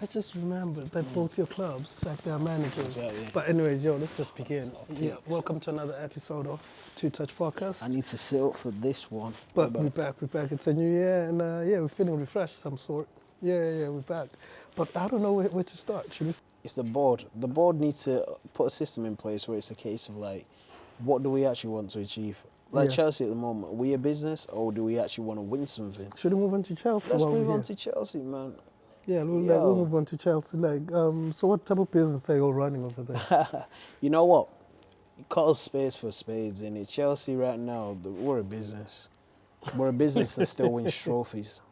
I just remembered that both your clubs sacked their managers. Exactly. But anyways, yo, let's just begin. Okay. Yeah, welcome to another episode of Two Touch Podcast. I need to sit up for this one. But we're back. It's a new year, and yeah, we're feeling refreshed some sort. Yeah, we're back. But I don't know where to start. Should we? It's the board. The board needs to put a system in place where it's a case of like, what do we actually want to achieve? Like Yeah. Chelsea at the moment, are we a business or do we actually want to win something? Should we move on to Chelsea? Let's while we're move on here? to Chelsea, man. Yeah, we'll Yo. move on to Chelsea. So what type of business are you all running over there? You know what? You call spades for spades, and Chelsea right now, we're a business. We're a business that still wins trophies.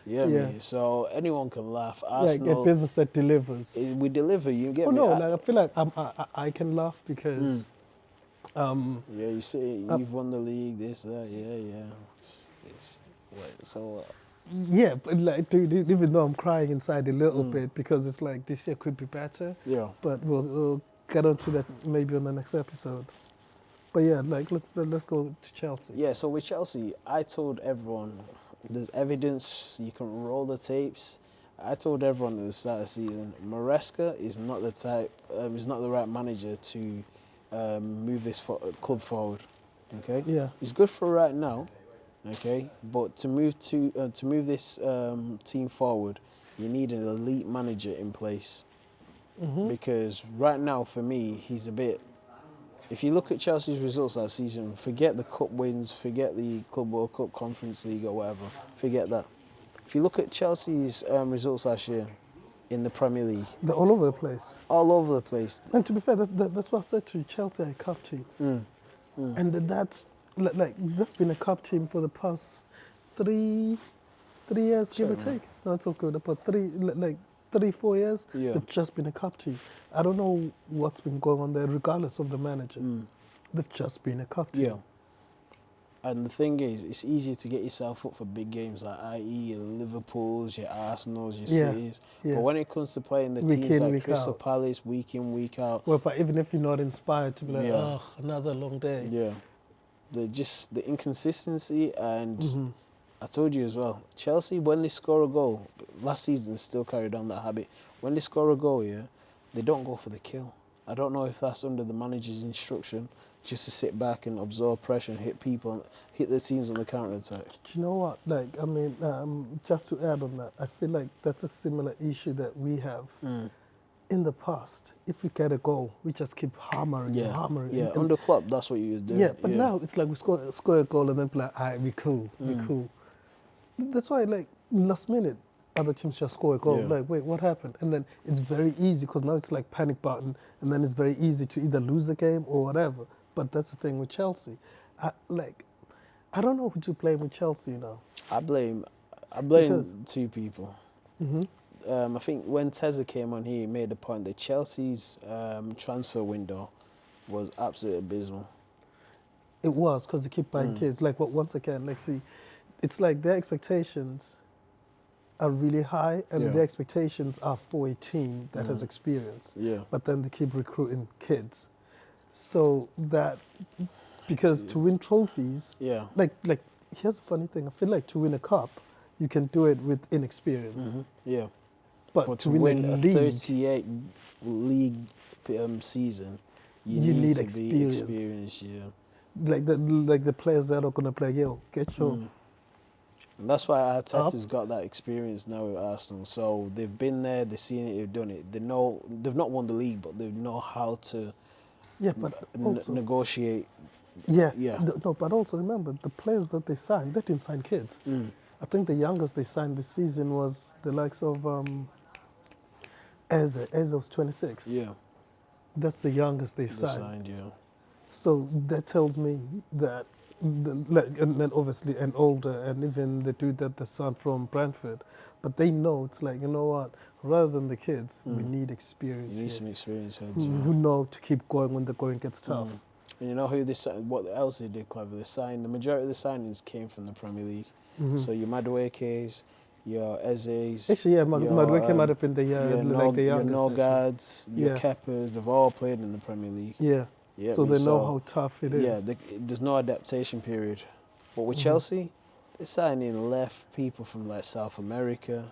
Yeah. Me. So anyone can laugh. Like Arsenal, a business that delivers. we deliver. You get Oh me? no, like I feel like I can laugh because Yeah, you see, you've won the league, this, that, yeah. So what? yeah, but like dude, even though I'm crying inside a little bit because it's like this year could be better. Yeah. But we'll get onto that maybe on the next episode. But yeah, like let's go to Chelsea. Yeah, so with Chelsea, I told everyone, there's evidence, you can roll the tapes. I told everyone at the start of the season, Maresca is not the type, is not the right manager to move this club forward. Okay. Yeah. He's good for right now. Okay, but to move this team forward, you need an elite manager in place. Because right now, for me, he's a bit. If you look at Chelsea's results last season, forget the cup wins, forget the Club World Cup, Conference League, or whatever. Forget that. If you look at Chelsea's results last year in the Premier League, They're all over the place. all over the place. And to be fair, that's what I said to you, Chelsea are a cup team. And that's like they've been a cup team for the past three years, give or take. No, it's all good. About 3-4 years, Yeah. they've just been a cup team. I don't know what's been going on there, regardless of the manager. They've just been a cup team. Yeah. And the thing is, it's easier to get yourself up for big games like i.e. your Liverpools, your Arsenals, your Yeah, Cities. yeah. But when it comes to playing the Week teams in, like week Crystal out. Palace, week in, week out, Well, but even if you're not inspired to be like, Yeah. oh, another long day. yeah, the inconsistency and I told you as well, Chelsea, when they score a goal, last season they still carried on that habit. When they score a goal, they don't go for the kill. I don't know if that's under the manager's instruction, just to sit back and absorb pressure and hit the teams on the counter-attack. Do you know what? Like, I mean, just to add on that, I feel like that's a similar issue that we have. In the past, if we get a goal, we just keep hammering. Yeah, under Klopp, that's what you was doing. Yeah, but now it's like we score a goal and then be like, all right, we cool. That's why, like, last minute, other teams just score a goal. Yeah. Like, wait, what happened? And then it's very easy because now it's like panic button, and then it's very easy to either lose the game or whatever. But that's the thing with Chelsea. I don't know who to blame with Chelsea now. I blame Because- two people. I think when Teza came on here, he made the point that Chelsea's transfer window was absolutely abysmal. It was because they keep buying kids. Like, once again, like, see, it's like their expectations are really high, and Yeah. their expectations are for a team that has experience. Yeah. But then they keep recruiting kids. So that, because to win trophies, Yeah. like here's the funny thing. I feel like to win a cup, you can do it with inexperience. Yeah. But, But to win a league, 38 league season, you need to experience. be experienced. Yeah. like the players that are gonna play, yo, get your And that's why Arteta's got that experience now with Arsenal. So they've been there, they've seen it, they've done it. They know they've not won the league, but they know how to but also negotiate. yeah. Yeah. No, but also remember the players that they signed, they didn't sign kids. I think the youngest they signed this season was the likes of Eze. Eze was 26. Yeah. That's the youngest they They signed. signed, yeah. So that tells me that, and then obviously an older, and even the dude that the son from Brentford, but they know it's like, you know what, rather than the kids, we need experience You need here, some experience heads, who know to keep going when the going gets tough. And you know who they signed, what else they did clever? They signed, the majority of the signings came from the Premier League. So your Madueke's, your Eze's. Actually, yeah, Madueke might have been the your the your youngest. Norgaards, your Yeah. Keppers, they've all played in the Premier League. Yeah. Yeah, So they know how tough it is. Yeah, there's no adaptation period. But with Chelsea, they're signing left people from like South America,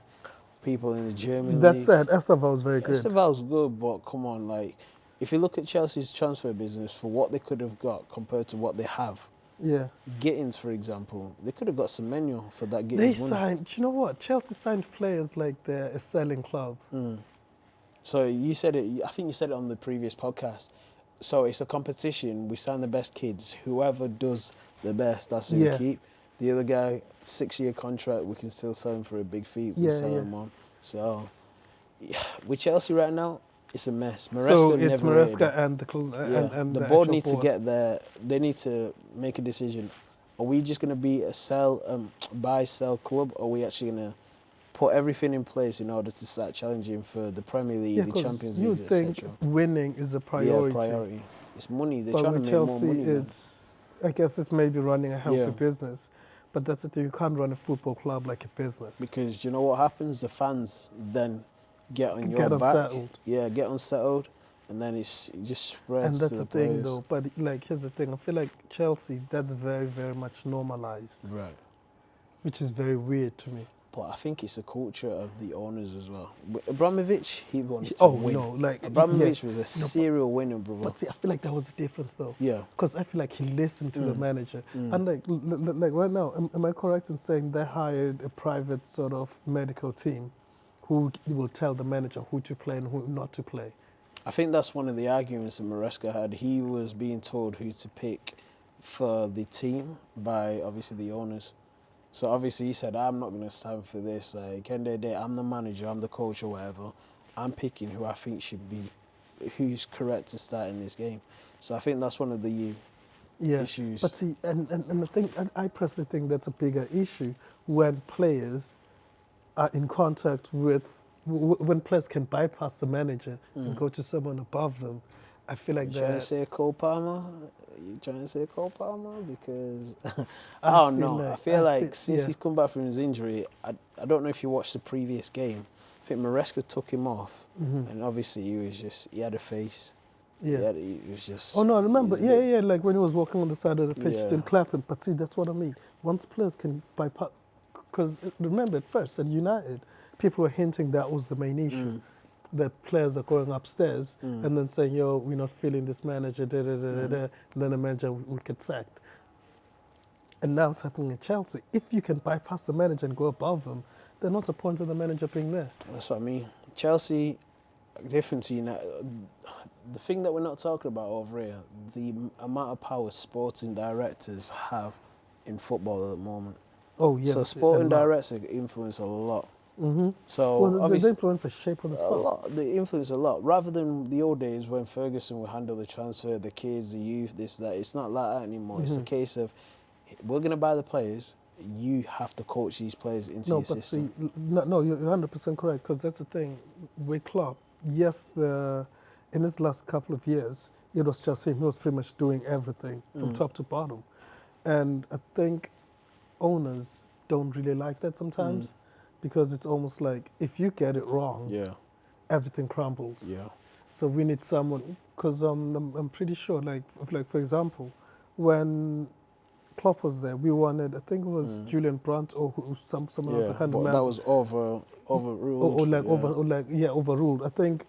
people in the German That league. said, Esteval was very good. Esteval's good, but come on, like, if you look at Chelsea's transfer business for what they could have got compared to what they have, Yeah. Gittins, for example, they could have got Semenyo for that They Gittins money. signed, do you know what? Chelsea signed players like they're a selling club. So you said it, I think you said it on the previous podcast. So it's a competition. We sign the best kids. Whoever does the best, that's who we keep. The other guy, 6-year contract, we can still sell him for a big fee. We sell him on. So with Chelsea right now, it's a mess. Maresca So it's never rated Maresca it. and the the board actual needs to get there. They need to make a decision. Are we just going to be a buy, sell club? Or are we actually going to put everything in place in order to start challenging for the Premier League, the Champions League, you think etc.? winning is a priority. Yeah, priority. It's money. They're But trying to with make Chelsea, more money. I guess it's maybe running a healthy Yeah. business. But that's the thing, you can't run a football club like a business. Because you know what happens? The fans then get on your Get back. unsettled. Yeah, get unsettled. And then it just spreads And that's to the the thing, players. though. But like, here's the thing. I feel like Chelsea, that's very, very much normalized, Right. which is very weird to me. But I think it's a culture of the owners as well. Abramovich, he wanted to Oh, win. no, like, Abramovich yeah. was a No, but- serial winner, brother. But see, I feel like that was the difference, though. Yeah. Because I feel like he listened to the manager. And like right now, am I correct in saying they hired a private sort of medical team who will tell the manager who to play and who not to play? I think that's one of the arguments that Maresca had. He was being told who to pick for the team by, obviously, the owners. So, obviously, he said, I'm not going to stand for this. Like, end of the day, I'm the manager, I'm the coach or whatever. I'm picking who I think should be, who's correct to start in this game. So, I think that's one of the issues. But see, and the thing, and I personally think that's a bigger issue when players are in contact with, when players can bypass the manager and go to someone above them. I feel like You trying to that. say Cole Palmer? You trying to say Cole Palmer? Because I don't know. I feel like since he's come back from his injury, I don't know if you watched the previous game. I think Maresca took him off, and obviously he had a face. Yeah. He was just. Oh no, I remember. he was a bit- Like when he was walking on the side of the pitch, Yeah. still clapping. But see, that's what I mean. Once players can bypass, because remember at first at United, people were hinting that was the main issue, that players are going upstairs and then saying, "Yo, we're not feeling this manager," and then the manager would get sacked. And now it's happening at Chelsea. If you can bypass the manager and go above him, then what's the point of the manager being there? That's what I mean. Chelsea, different to United. The thing that we're not talking about over here, the amount of power sporting directors have in football at the moment. Oh yeah. So it's a sporting lot. directors influence a lot. So Well, they obviously, influence the shape of the a club. lot. They influence a lot. Rather than the old days when Ferguson would handle the transfer, the kids, the youth, this, that. It's not like that anymore. It's a case of, we're going to buy the players. You have to coach these players into No, your but system. see, no, you're 100% correct, because that's the thing. With Klopp, yes, in his last couple of years, it was just him. He was pretty much doing everything from top to bottom. And I think owners don't really like that sometimes, because it's almost like if you get it wrong, Yeah, everything crumbles. yeah. So we need someone, because I'm pretty sure, like for example, when Klopp was there, we wanted, I think it was Julian Brandt or someone else. I Yeah, can't but remember. that was overruled. Overruled. I think,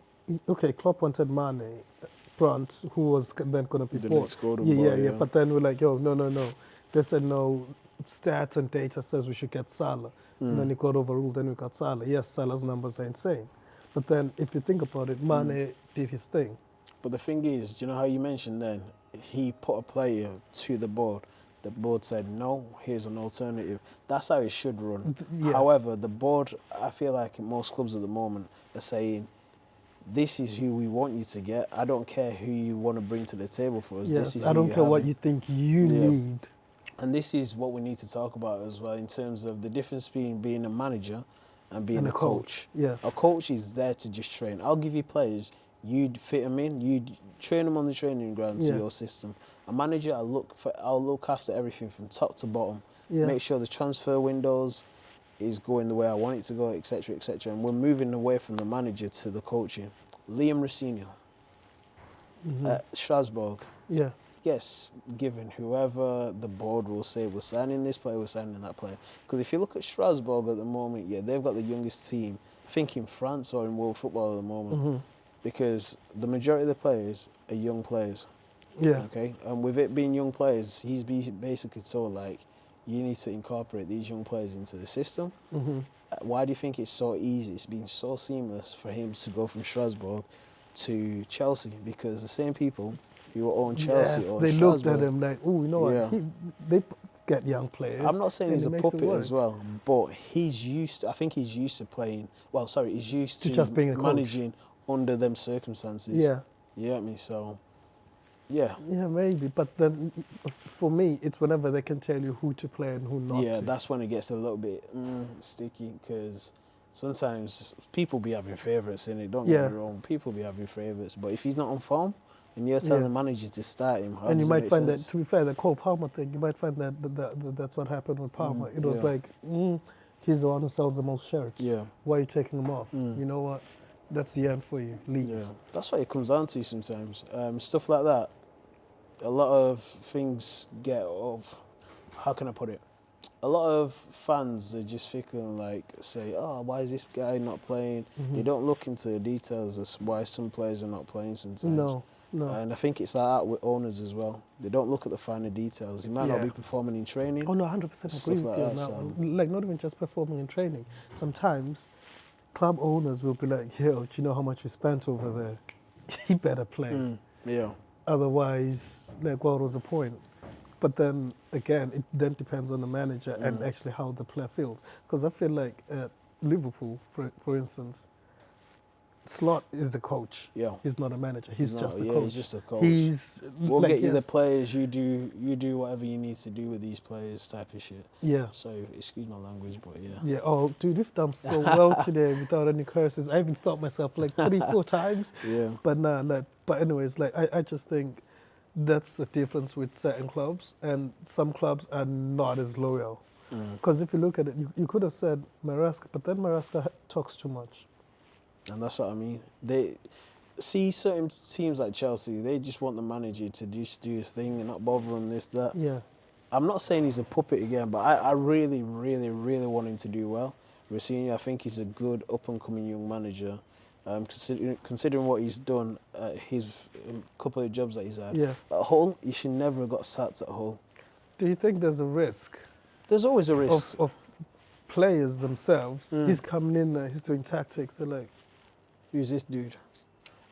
Klopp wanted Mane, Brandt, who was then going to be The bought. next golden yeah, boy, yeah, yeah. yeah. But then we're like, no. They said no. Stats and data says we should get Salah, and then it got overruled. Then we got Salah. Yes, Salah's numbers are insane, but then if you think about it, Mane did his thing. But the thing is, do you know how you mentioned then? He put a player to the board. The board said, no, here's an alternative. That's how it should run. Yeah. However, the board, I feel like in most clubs at the moment, are saying, this is who we want you to get. I don't care who you want to bring to the table for us. This Yes, is I who don't care what have. you think you need. And this is what we need to talk about as well in terms of the difference between being a manager and being And a a coach. yeah. A coach is there to just train. I'll give you players, you'd fit them in, you'd train them on the training ground to Yeah. your system. A manager, I'll look after everything from top to bottom. Yeah. Make sure the transfer windows is going the way I want it to go, etc., etc. And we're moving away from the manager to the coaching. Liam Rossinho at Strasbourg. Yeah. Yes, given whoever the board will say, we're signing this player, we're signing that player. Because if you look at Strasbourg at the moment, yeah, they've got the youngest team I think in France or in world football at the moment, Mm-hmm. because the majority of the players are young players. Yeah. Okay, and with it being young players, he's basically told like, you need to incorporate these young players into the system. Mm-hmm. Why do you think it's so easy? It's been so seamless for him to go from Strasbourg to Chelsea, because the same people who own Chelsea Yes, own they Strasbourg. looked at him like, oh, you know Yeah. what? They get young players. I'm not saying and he's it a makes it puppet work. as well, but I think he's used to playing. Well, sorry, he's used To to just being a coach. managing under them circumstances. Yeah. You get me? So, yeah. Yeah, maybe. But then, for me, it's whenever they can tell you who to play and who not Yeah, to. that's when it gets a little bit sticky, because sometimes people be having favourites in it. Don't get me wrong, people be having favourites. But if he's not on form and you're telling the manager to start him, how And does you it might make find sense? that, to be fair, the Cole Palmer thing, you might find that that's what happened with Palmer. It was yeah. like, he's the one who sells the most shirts. Yeah. Why are you taking him off? You know what? That's the end for you. Leave. Yeah, that's what it comes down to sometimes. Stuff like that. A lot of things get off. How can I put it? A lot of fans are just thinking like, say, oh, why is this guy not playing? They don't look into the details as why some players are not playing sometimes. No. And I think it's like that with owners as well. They don't look at the finer details. He might not be performing in training. Oh, no, 100% agree Stuff with like you on that, that so- one. Like, not even just performing in training. Sometimes, club owners will be like, yo, do you know how much you spent over there? He better play. Yeah. Otherwise, like, what was the point? But then, again, it then depends on the manager and actually how the player feels. Because I feel like at Liverpool, for instance, Slot is the coach. Yeah. He's not a manager. He's No, just the yeah, coach. he's just a coach. We'll We'll get you the players. You do whatever you need to do with these players, type of shit. Yeah. So excuse my language, but yeah. Yeah. Oh, dude, we've done so well today without any curses. I even stopped myself like 3-4 times. Yeah. But nah, like, but anyways, like I just think that's the difference with certain clubs, and some clubs are not as loyal. Because if you look at it, you could have said Maresca, but then Maresca talks too much. And that's what I mean. They see certain teams like Chelsea. They just want the manager to just do his thing and not bother him this that. Yeah. I'm not saying he's a puppet again, but I really, really, really want him to do well. Rossini, I think he's a good up-and-coming young manager. Considering what he's done, his couple of jobs that he's had. Yeah. At Hull, he should never have got sacked at Hull. Do you think there's a risk There's always a risk. of players themselves? He's coming in there, he's doing tactics. They're like, who's this dude?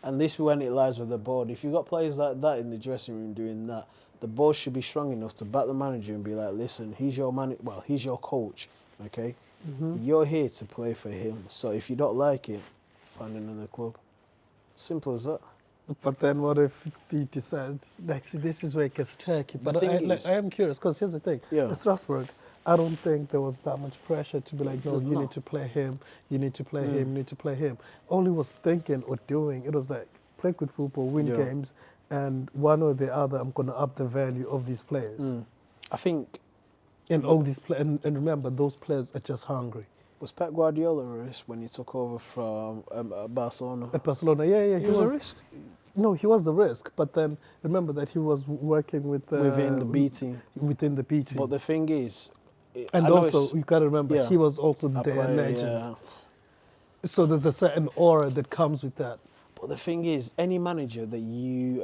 And this is when it lies with the board. If you've got players like that in the dressing room doing that, the board should be strong enough to back the manager and be like, listen, he's your he's your coach, okay? You're here to play for him. So if you don't like it, find another club. Simple as that. but then what if he decides, like, see, this is where it gets tricky. But thing is- I am curious, because here's the thing. Yeah. At Strasbourg, I don't think there was that much pressure to be like, no, There's you not. need to play him, you need to play him, you need to play him. All he was thinking or doing, it was like, play good football, win Yeah. games, and one or the other, I'm going to up the value of these players. I think, And all these and remember, those players are just hungry. was Pep Guardiola a risk when he took over from Barcelona? At Barcelona, yeah, He was a risk? No, he was the risk, but then remember that he was working with Within the B team. Within the B team. But the thing is... and I know also, it's- you got to remember, yeah, he was also a their player, legend. yeah. So there's a certain aura that comes with that. But the thing is, any manager that you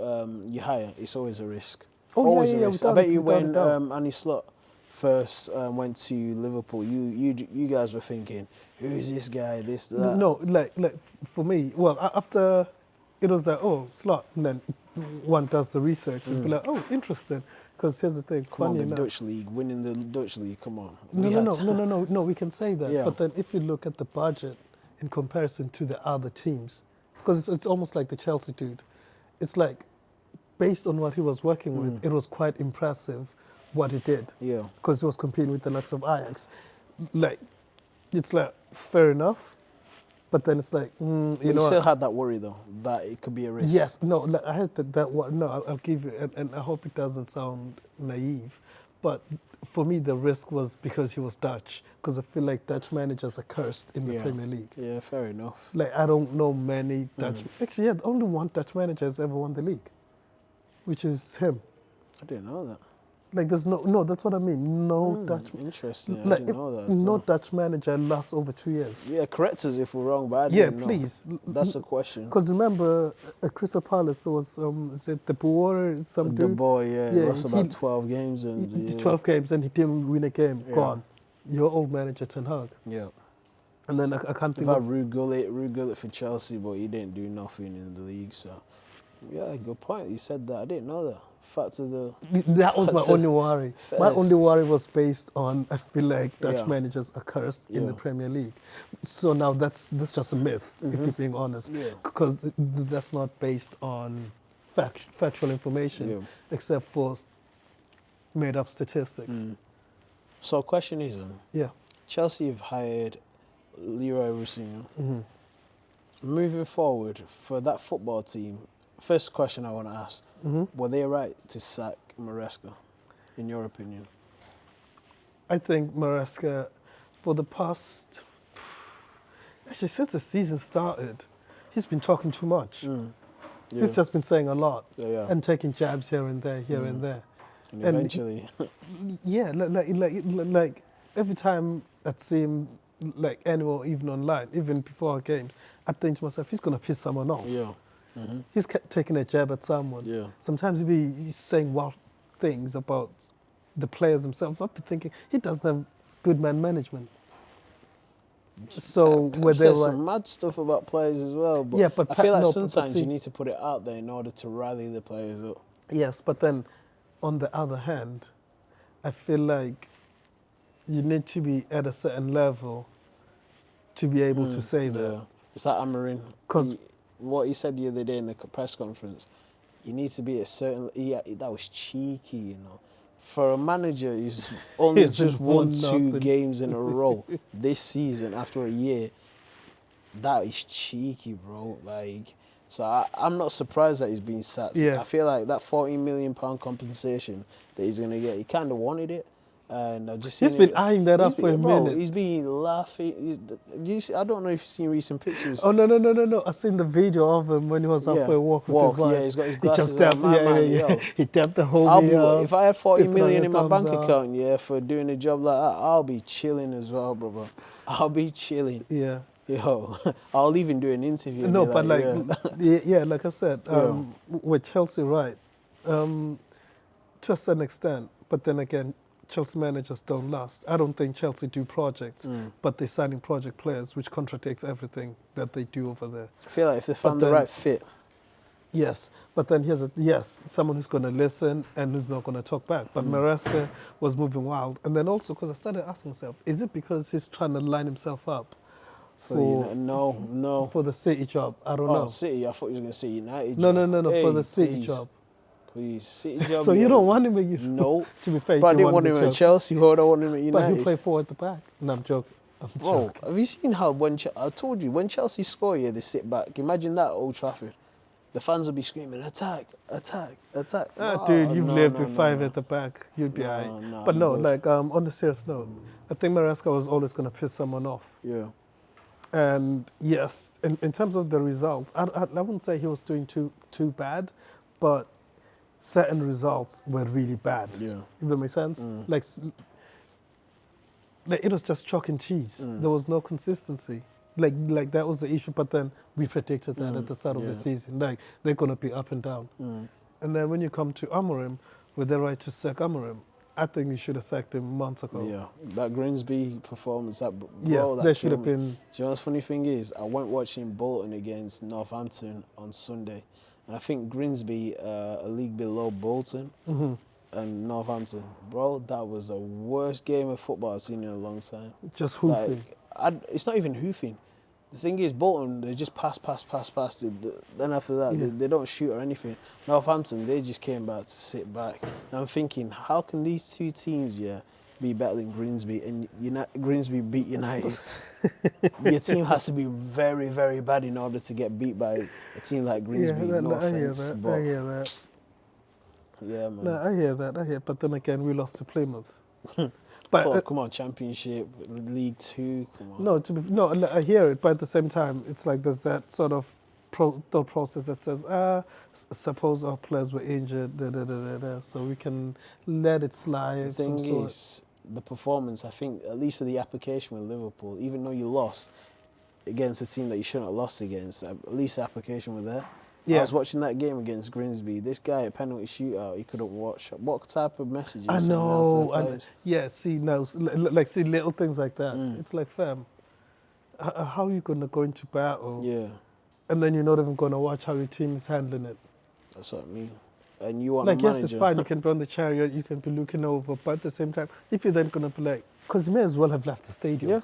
hire, it's always a risk. Oh, yeah, always yeah, a yeah, risk. I without bet a- you without a when doubt. Annie Slot first went to Liverpool, you guys were thinking, who's this guy, this, that? No, like for me, well, after it was like, oh, Slot, and then one does the research and be like, oh, interesting. Because here's the thing, Come on, funny the enough. Dutch league, winning the Dutch league, come on. No, we can say that. Yeah. But then if you look at the budget in comparison to the other teams, because it's almost like the Chelsea dude, it's like, based on what he was working with, it was quite impressive what he did. Yeah. Because he was competing with the likes of Ajax. Like, it's like, fair enough. But then it's like, you You know, still had that worry though, that it could be a risk. yes, no, like, I had that one. No, I'll give you, and I hope it doesn't sound naive, but for me the risk was because he was Dutch. Because I feel like Dutch managers are cursed in the Yeah. Premier League. Yeah, fair enough. Like, I don't know many Dutch. Actually, yeah, only one Dutch manager has ever won the league, which is him. I didn't know that. Like there's no. That's what I mean. No Dutch. Interesting. I Like didn't know that. no So. Dutch manager lasts over 2 years. Yeah, correct us if we're wrong, but I Yeah, didn't know. please. That's a question. Because remember, at Crystal Palace was is it the Boer, some The dude? boy, Yeah, lost about he- 12 games and yeah. 12 games and he didn't win a game. Yeah. Gone. Your old manager Ten Hag. Yeah. And then I can't We've think had of. Ruud Gullit for Chelsea, but he didn't do nothing in the league. So, yeah, good point. You said that. I didn't know that. Fact of the. That was my That's only worry. My Fairs. only worry was based on I feel like Dutch Yeah. managers are cursed in the Yeah. Premier League. So now that's just a myth, if you're being honest. Yeah. Because that's not based on factual information, Yeah. except for made up statistics. So, question is, Yeah. Chelsea have hired Leroy Rossini. Mm-hmm. Moving forward for that football team, first question I want to ask: were they right to sack Maresca, in your opinion? I think Maresca, for the past, actually since the season started, he's been talking too much. Yeah. He's just been saying a lot Yeah. and taking jabs here and there, here and there. And and- eventually, Yeah, like every time I see him, like anywhere, even online, even before our games, I think to myself, he's gonna piss someone off. yeah. He's kept taking a jab at someone. Yeah. Sometimes he's saying wild things about the players themselves. I've been thinking he doesn't have good man management. So Pep were they said like, some mad stuff about players as well, but, Yeah, but I Pep- feel like no, but sometimes see- you need to put it out there in order to rally the players up. yes, but then on the other hand, I feel like you need to be at a certain level to be able to say that. Yeah. It's like Amarin. 'Cause- What he said the other day in the press conference, you need to be at a certain. Yeah, that was cheeky, you know. For a manager who's only He's just won won 2 nothing. games in a row this season after a year, that is cheeky, bro. Like, so I'm not surprised that he's being sacked. Yeah. I feel like that £14 million compensation that he's gonna get, he kind of wanted it. And I've just He's seen been it- eyeing that up for a bro, minute. He's been laughing. I don't know if you've seen recent pictures. Oh no! I seen the video of him when he was out Yeah, for a walk with his wife. yeah, he's got his He glasses just tapped, on, man, yo. He tapped the whole I'll me be, up. if I had 40 Put on million your in my thumbs bank up. account, yeah, for doing a job like that, I'll be chilling as well, brother. I'll be chilling. Yeah. Yo, I'll even do an interview. and No, be but like, yeah. yeah, like I said, Yeah. with Chelsea, right? To a certain extent, but then again, Chelsea managers don't last. I don't think Chelsea do projects, but they're signing project players, which contradicts everything that they do over there. I feel like if they found the then- right fit, Yes, but then someone who's going to listen and who's not going to talk back. But Maresca was moving wild, and then also because I started asking myself, is it because he's trying to line himself up for no. for the City job? I don't Oh, know. City, I thought you were going to say United. No, job. for Hey, the City please, job. Please, City job. So you yeah. don't want him at United? No. To be fair, But I you didn't want him him at Chelsea, or I don't want him at But he United. play forward at the back. No, I'm joking. Bro, have you seen how I told you, when Chelsea score, yeah, they sit back. Imagine that at Old Trafford. The fans will be screaming, attack, attack, attack. Ah, dude, you've no, lived no, with no, 5 no. at the back. You'd be No, alright. no, But no, bro. like on the serious note, I think Maresca was always going to piss someone off. Yeah. And yes, in terms of the results, I wouldn't say he was doing too bad, but certain results were really bad. Yeah. If that makes sense. Like it was just chalk and cheese. There was no consistency. Like that was the issue. But then we predicted that at the start of the season. Like they're gonna be up and down. And then when you come to Amorim, with the right to sack Amorim, I think you should have sacked him months ago. Yeah. That Grimsby performance, that bro, Yes, that there should have killed me. been. Do you know what's funny thing is? I went watching Bolton against Northampton on Sunday. And I think Grimsby, a league below Bolton and Northampton. Bro, that was the worst game of football I've seen in a long time. Just hoofing. It's not even hoofing. The thing is, Bolton, they just pass. Then after that, they don't shoot or anything. Northampton, they just came back to sit back. And I'm thinking, how can these two teams, be better than Grimsby and Grimsby beat United? Your team has to be very, very bad in order to get beat by a team like Grimsby. No I hear offense, that. but I hear that. yeah, man. No, I hear that. But then again, we lost to Plymouth. But Oh, come on, Championship, League Two, come on. no, I hear it. But at the same time, it's like there's that sort of thought process that says, suppose our players were injured, so we can let it slide. The thing is, the performance, I think, at least for the application with Liverpool, even though you lost against a team that you shouldn't have lost against, at least the application was there. Yeah. I was watching that game against Grimsby. This guy at penalty shootout, he couldn't watch. What type of messages? I know. Yeah, see, now, like, see, little things like that. It's like, fam, how are you going to go into battle? Yeah. And then you're not even going to watch how your team is handling it. That's what I mean. And you want like, a manager. yes, it's fine. You can be on the chariot, you can be looking over, but at the same time, if you're then going to be like, because you may as well have left the stadium. Yeah.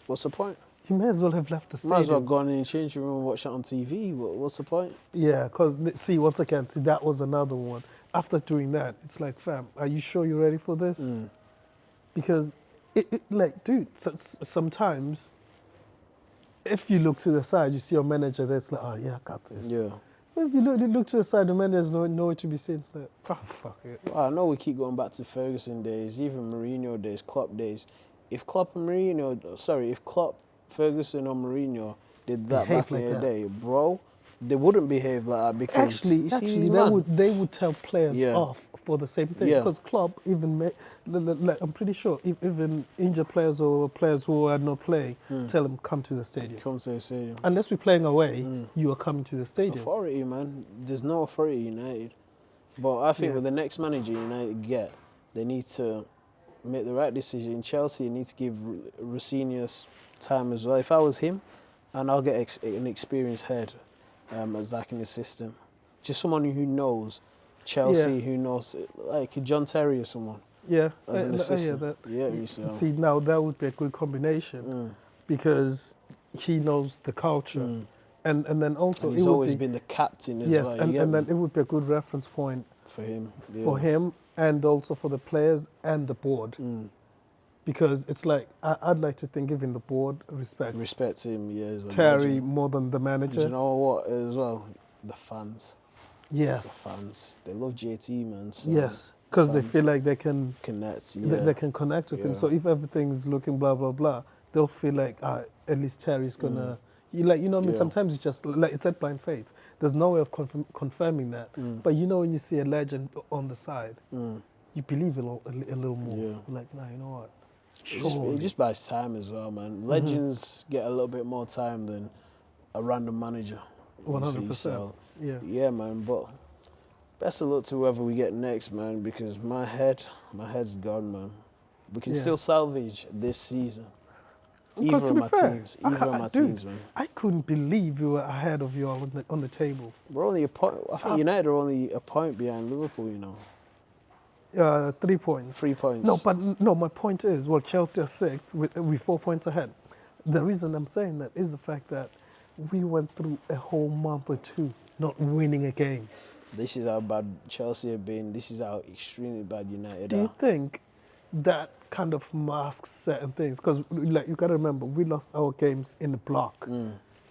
What's the point? You may as well have left the stadium. Might as well go in the changing room and watch it on TV. What's the point? Yeah, because, see, once again, that was another one. After doing that, it's like, fam, are you sure you're ready for this? Because, like, dude, sometimes, if you look to the side, you see your manager there, it's like, oh, yeah, I got this. Yeah. But if you look to the side, the manager has nowhere to be seen. It's like, oh, fuck it. Well, I know we keep going back to Ferguson days, even Mourinho days, Klopp days. If Klopp, Ferguson or Mourinho did that Behave back like in the that. day, bro, they wouldn't behave like that because Actually, you see these they man. they would tell players Yeah. off for the same thing. Yeah. Because Klopp even I'm pretty sure even injured players or players who are not playing, tell them come to the stadium. Come to the stadium. Unless we're playing away, you are coming to the stadium. Authority, man. There's no authority at United. But I think Yeah. with the next manager United get, they need to make the right decision. Chelsea need to give Rossinius time as well. If I was him, and I'll get an experienced head as like an assistant. Just someone who knows Chelsea, Yeah. who knows, like a John Terry or someone. Yeah, As an assistant. that. Yeah, so. See, now that would be a good combination because he knows the culture. And then also And he's it would always be, been the captain as yes, well. and you get then me? it would be a good reference point For him. for him and also for the players and the board. Because it's like, I'd like to think even the board respects him, yeah. As a Terry manager. more than the And manager. do you know what as well? The fans. Yes. The fans. They love JT, man. So Yes. Because they fans feel like they can connect, they can connect with him. Yeah. So if everything's looking blah, blah, blah, they'll feel like, at least Terry's going to... You know what I mean? Yeah. Sometimes it's just, like, it's that blind faith. There's no way of confirming that. But you know when you see a legend on the side, you believe a little more. Yeah. You're like, nah, you know what? It just buys time as well, man. Legends get a little bit more time than a random manager. you see, 100%. so, Yeah. yeah, man. But best of luck to whoever we get next, man, because my head's gone, man. We can Yeah. still salvage this season. Because Either to of be my fair, teams. Either of my dude, teams, man. I couldn't believe we were ahead of you all on the table. We're only a point. I think United are only a point behind Liverpool, you know. 3 points. 3 points. No, but no, my point is, well, Chelsea are sixth with 4 points ahead. The reason I'm saying that is the fact that we went through a whole month or two not winning a game. This is how bad Chelsea have been. This is how extremely bad United Do you are. think that kind of masks certain things? Because, like, you got to remember, we lost our games in the block.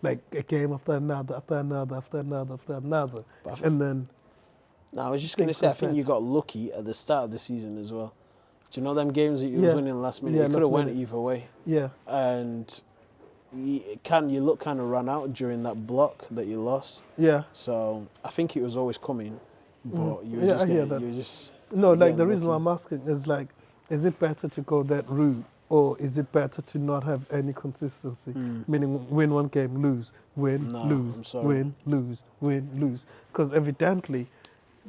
Like, a game after another, after another, after another, after another. And then... No, I was just going to say, I think you got lucky at the start of the season as well. Do you know them games that you were winning last minute? Yeah, you could last have went minute. either way. Yeah. And you look kind of run out during that block that you lost. Yeah. So I think it was always coming, but you were Yeah, just I hear getting, that. you were just No, like, getting the reason why lucky. I'm asking is, like, is it better to go that route or is it better to not have any consistency? Meaning win one game, lose, win, No, lose, I'm sorry. win, lose, win, lose. Because evidently,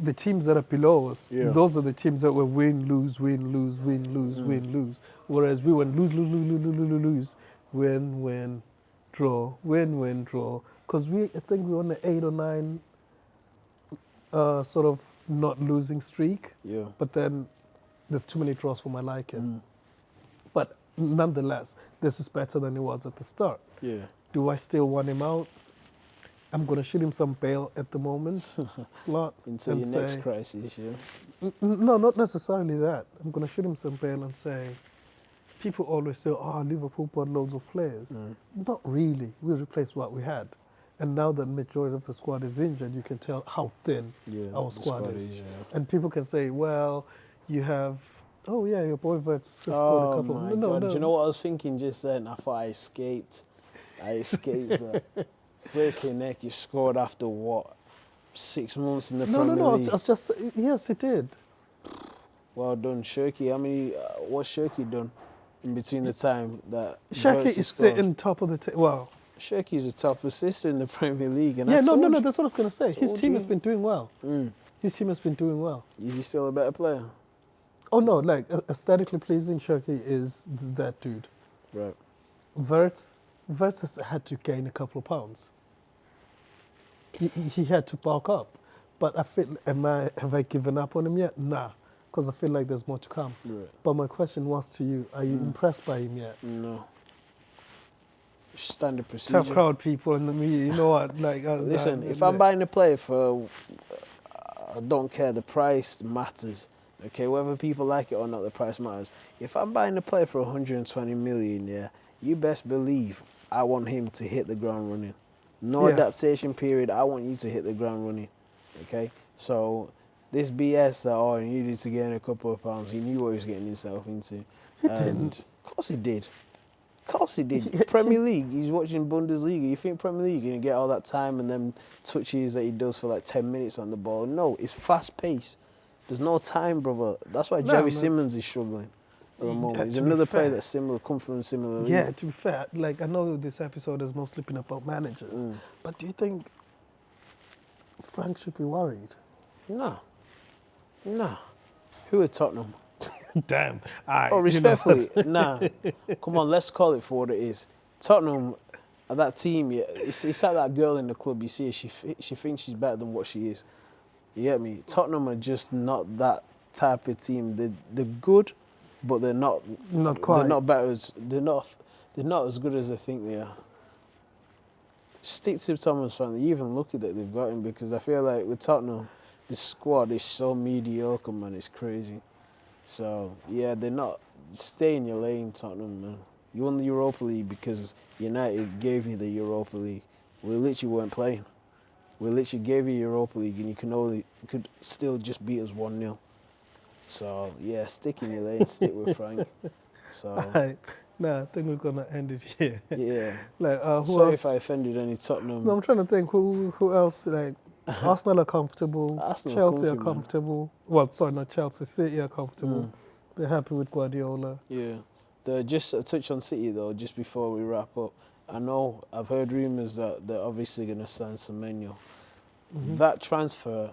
the teams that are below us, those are the teams that were win, lose, win, lose, win, lose, win, lose. Whereas we went lose, lose, lose, lose, lose, lose, lose, win, win, draw, win, win, draw. Because I think we're on an 8 or 9 sort of not losing streak. Yeah. But then there's too many draws for my liking. But nonetheless, this is better than it was at the start. Yeah. Do I still want him out? I'm going to shoot him some bail at the moment, slot. Until and your next say, crisis, yeah. No, not necessarily that. I'm going to shoot him some bail and say, people always say, Liverpool bought loads of players. Not really. We replaced what we had. And now that majority of the squad is injured, you can tell how thin our the squad is. yeah. And people can say, well, you have, your boy Verts has scored a couple. My No. God. Do you know what I was thinking just then? I thought I escaped that. Flipping neck, you scored after what? 6 months in the No, Premier no, no. League. I was just yes, he did. Well done, Shirky. I mean, what's Shirky done in between the time that Shaki Verts is scored? sitting top of the table. Well, Shirky's a top assister in the Premier League, and yeah, I no, told no, no. you. That's what I was gonna say. His Told team you. has been doing well. Mm. His team has been doing well. Is he still a better player? Oh no, like aesthetically pleasing, Shirky is that dude. Right. Verts has had to gain a couple of pounds. He had to bulk up, but I feel, have I given up on him yet? Nah, because I feel like there's more to come. Right. But my question was to you: are you impressed by him yet? No. Standard Tough procedure. crowd people in the media. You know what? Like, Listen, if I'm buying a player for, I don't care. The price matters. Okay, whether people like it or not, the price matters. If I'm buying a player for 120 million, yeah, you best believe I want him to hit the ground running. No Yeah. adaptation period. I want you to hit the ground running. Okay, so this BS that he needed to gain a couple of pounds, he knew what he was getting himself into. He didn't. Of course he did. Of course he did. Premier League, he's watching Bundesliga. You think Premier League going to get all that time and them touches that he does for like 10 minutes on the ball? No, it's fast paced. There's no time, brother. That's why No, Jerry man. Simmons is struggling at the moment. He's to be another player fair. that's similar, come from a similar league. Yeah, to be fair, like I know this episode is mostly been about managers, but do you think Frank should be worried? No. Who are Tottenham? Damn. Oh, respectfully, nah. Come on, let's call it for what it is. Tottenham, that team, yeah, it's like that girl in the club. You see her, she thinks she's better than what she is. You get me? Tottenham are just not that type of team. They're good, but they're not. Not quite. They're not better. They're not as good as they think they are. Stick to Thomas fan. You even lucky that they've got him, because I feel like with Tottenham, the squad is so mediocre, man. It's crazy. So yeah, they're not. Stay in your lane, Tottenham, man. You won the Europa League because United gave you the Europa League. We literally weren't playing. We literally gave you Europa League, and you could still just beat us 1-0. So yeah, stick in your lane, stick with Frank. So Nah, I think we're gonna end it here. yeah. Like, who Sorry else? if I offended any Tottenham. No, I'm trying to think who else. Like, Arsenal are comfortable. Arsenal Chelsea are comfy, man. comfortable. Well, sorry, not Chelsea. City are comfortable. They're happy with Guardiola. Yeah. Just a touch on City though, just before we wrap up. I know I've heard rumours that they're obviously going to sign Semenyo. That transfer,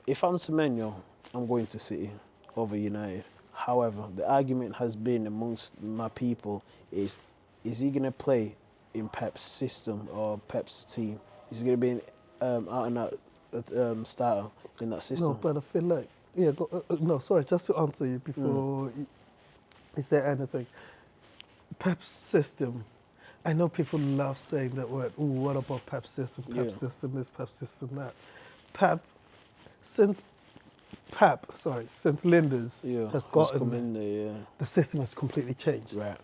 if I'm Semenyo, I'm going to City over United. However, the argument has been amongst my people is he going to play in Pep's system or Pep's team? Is he going to be out and out starter in that system? No, but I feel like, yeah, no, sorry, just to answer you before you say anything. Pep's system, I know people love saying that word, ooh, what about Pep's system? Pep's system this, Pep's system that. Since Linders has gotten come in there, the system has completely changed. Right.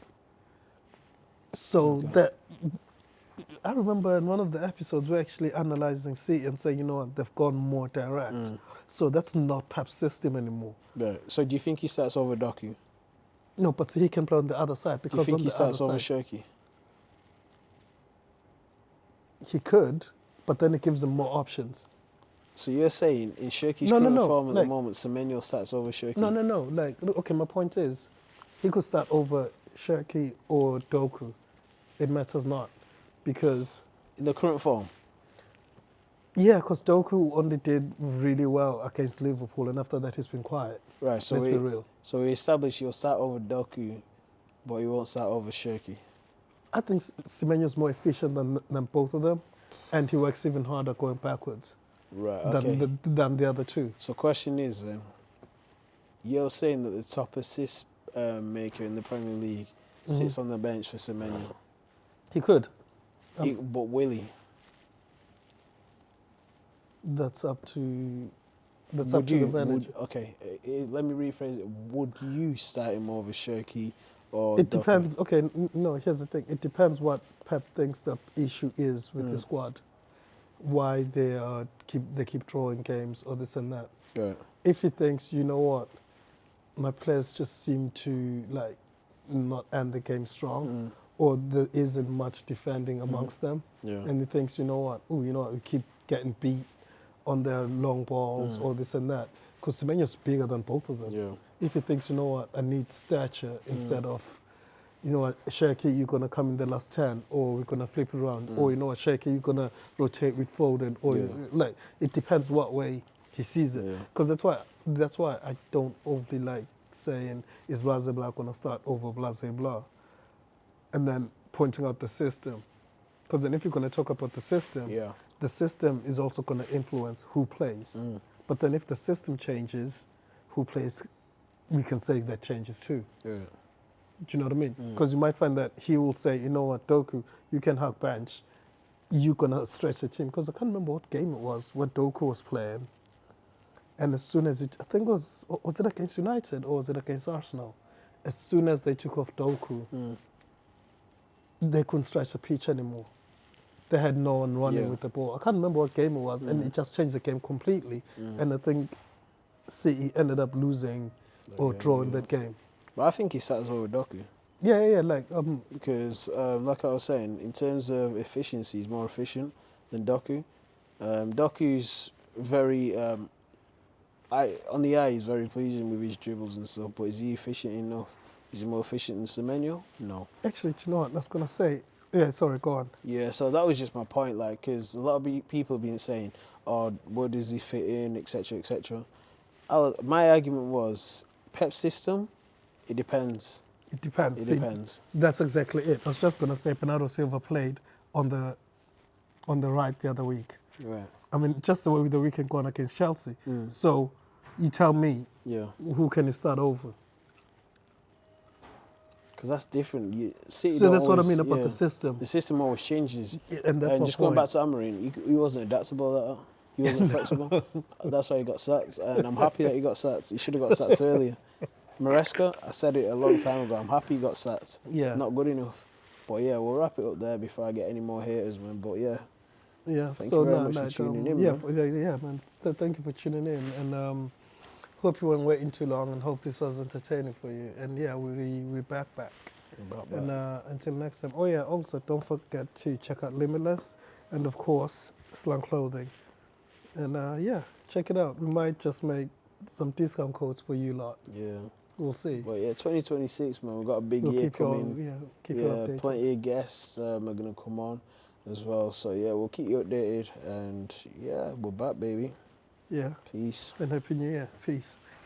So that, I remember in one of the episodes we're actually analysing City and saying, you know what, they've gone more direct. So that's not Pep's system anymore. Right. So do you think he starts over Doku? No, but he can play on the other side Do because you think on he the starts other over side, Shirky? he could, but then it gives him more options. So you're saying in Shirky's No, no, current no, form at like- the moment, Semenyo starts over Shirky? No. Like, okay, my point is, he could start over Shirky or Doku. It matters not, because In the current form? yeah, because Doku only did really well against Liverpool, and after that he's been quiet. Right, so Let's be real. So we established you'll start over Doku, but you won't start over Shirky. I think Semenyo's more efficient than both of them, and he works even harder going backwards Right, okay. than the other two. So question is, you're saying that the top assist maker in the Premier League sits on the bench for Semenyo. He could. But will he? That's up to the manager. Let me rephrase it. Would you start him over Shirky or It Doku? depends. Okay, no, here's the thing. It depends what Pep thinks the issue is with the squad. Why they keep drawing games or this and that. Right. If he thinks, you know what, my players just seem to like not end the game strong, or there isn't much defending amongst them. Yeah. And he thinks, you know what, we keep getting beat on their long balls or this and that. Because Semenyo's bigger than both of them. Yeah. If he thinks, you know what, I need stature instead of, you know what, Shaky, you're going to come in the last 10, or we're going to flip it around, or, you know what, Shaky, you're going to rotate with Foden, or, like, it depends what way he sees it. Because that's why I don't overly like saying, is Blase Blah going to start over Blase Blah? And then pointing out the system. Because then if you're going to talk about the system is also going to influence who plays. But then if the system changes, who plays, we can say that changes too. Yeah. Do you know what I mean? Because you might find that he will say, you know what, Doku, you can hug bench. You're going to stretch the team. Because I can't remember what game it was where Doku was playing. And as soon as I think was it against United or was it against Arsenal? As soon as they took off Doku, they couldn't stretch the pitch anymore. They had no one running with the ball. I can't remember what game it was, and it just changed the game completely. And I think City ended up losing or drawing that game. But I think he sat as well with Doku. Yeah, Because, like I was saying, in terms of efficiency, he's more efficient than Doku. Doku's very, on the eye, he's very pleasing with his dribbles and stuff, but is he efficient enough? Is he more efficient than Semenyo? No. Actually, do you know what I was going to say? Yeah, sorry, go on. Yeah, so that was just my point, like, because a lot of people have been saying, oh, where does he fit in, etc., etc. My argument was, Pep's system, it depends. It depends. It depends. That's exactly it. I was just going to say Bernardo Silva played on the right the other week. Right. I mean, just the way the weekend gone against Chelsea. So you tell me, who can he start over? Because that's different. So that's what I mean about the system. The system always changes. Yeah, and that's my just point. going back to Amorim, he wasn't adaptable at that. He wasn't flexible. That's why he got sacked. And I'm happy that he got sacked. He should have got sacked earlier. Maresca, I said it a long time ago, I'm happy he got sacked. Yeah. Not good enough. But yeah, we'll wrap it up there before I get any more haters, man. But yeah. Yeah, Thank you very much for tuning in, man. Yeah, man. Thank you for tuning in. And hope you weren't waiting too long and hope this was entertaining for you. And yeah, we're back. And until next time. Oh yeah, also don't forget to check out Limitless and of course Slang Clothing. And yeah, check it out. We might just make some discount codes for you lot. Yeah. We'll see. But yeah, 2026, man, we've got a big year coming. Keep you updated. Plenty of guests are going to come on as well. So yeah, we'll keep you updated. And yeah, we're back, baby. Yeah. Peace. And Happy New Year. Peace.